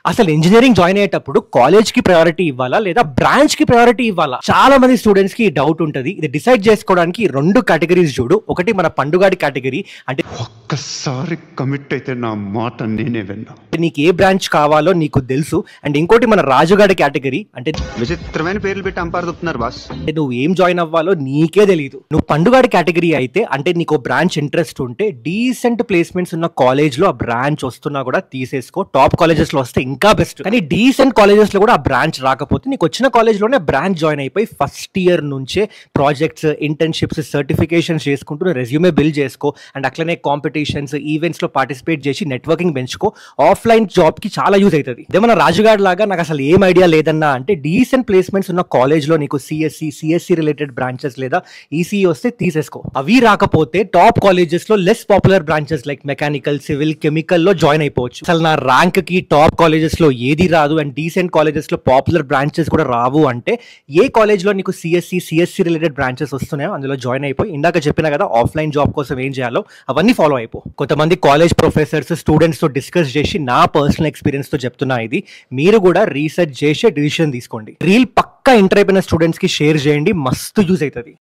అసలు engineering join అయ్యేటప్పుడు college కి ప్రయారిటీ ఇవ్వాలా లేదా బ్రాంచ్ కి ప్రయారిటీ ఇవ్వాలా? చాలా మంది స్టూడెంట్స్ కి ఈ డౌట్ ఉంటది. ఇది డిసైడ్ చేసుకోవడానికి రెండు కేటగిరీస్ చూడు. ఒకటి మన పండుగాడి కేటగిరీ, అంటే ఒక్కసారి కమిట్ అయితే నా మాట నేనే విన్నా. నీకు ఏ బ్రాంచ్ కావాలో నీకు తెలుసు. అండ్ ఇంకోటి మన రాజుగాడి కేటగిరీ, అంటే విచిత్రమైన పేర్లు పెట్టి అంపారుతున్నారు బాస్. నువ్వు ఏం జాయిన్ అవ్వాలో నీకే తెలియదు. నువ్వు పండుగాడి కేటగిరీ అయితే, అంటే నీకు బ్రాంచ్ ఇంట్రెస్ట్ ఉంటే డీసెంట్ ప్లేస్మెంట్స్ ఉన్న కాలేజ్ లో ఆ బ్రాంచ్ వస్తున్నా కూడా తీసేసుకో. టాప్ కాలేజెస్ లో వస్తే ఇంకా బెస్ట్. కానీ డీసెంట్ కాలేజెస్ లో కూడా ఆ బ్రాంచ్ రాకపోతే నీకు వచ్చిన కాలేజ్ లోనే బ్రాంచ్ జాయిన్ అయిపోయి ఫస్ట్ ఇయర్ నుంచే ప్రాజెక్ట్స్, ఇంటర్న్షిప్స్, సర్టిఫికేషన్స్ చేసుకుంటూ రెజ్యూమే బిల్డ్ చేసుకో. అండ్ అట్లనే కాంపిటీషన్స్, ఈవెంట్స్ లో పార్టిసిపేట్ చేసి నెట్వర్కింగ్ పెంచుకో. ఆఫ్లైన్ జాబ్ కి చాలా యూజ్ అవుతుంది. ఇదేమన్నా రాజుగాడ్ లాగా నాకు అసలు ఏం ఐడియా లేదన్నా అంటే, డీసెంట్ ప్లేస్మెంట్స్ ఉన్న కాలేజ్ లో నీకు సిఎస్సి రిలేటెడ్ బ్రాంచెస్ లేదా ఈసీ వస్తే తీసేసుకో. అవి రాకపోతే టాప్ కాలేజెస్ లో less popular branches like mechanical, civil, chemical లో జాయిన్ అయిపోవచ్చు. అసలు నా ర్యాంక్ కి టాప్ కాలేజెస్ లో ఏది రాదు అండ్ డీసెంట్ కాలేజెస్ లో పాపులర్ బ్రాంచెస్ కూడా రావు అంటే, ఏ కాలేజ్ లో నీకు సిఎస్సి రిలేటెడ్ బ్రాంచెస్ వస్తున్నాయో అందులో జాయిన్ అయిపోయి, ఇందాక చెప్పినా కదా ఆఫ్లైన్ జాబ్ కోసం ఏం చేయాలో అవన్నీ ఫాలో అయిపో. కొంతమంది కాలేజ్ ప్రొఫెసర్స్ స్టూడెంట్స్ తో డిస్కస్ చేసి నా పర్సనల్ ఎక్స్పీరియన్స్ తో చెప్తున్నా ఇది. మీరు కూడా రీసెర్చ్ చేసే డిసిషన్ తీసుకోండి. రీల్ పక్కా ఎంటర్ అయిపోయిన స్టూడెంట్స్ కి షేర్ చేయండి, మస్తు యూజ్ అవుతుంది.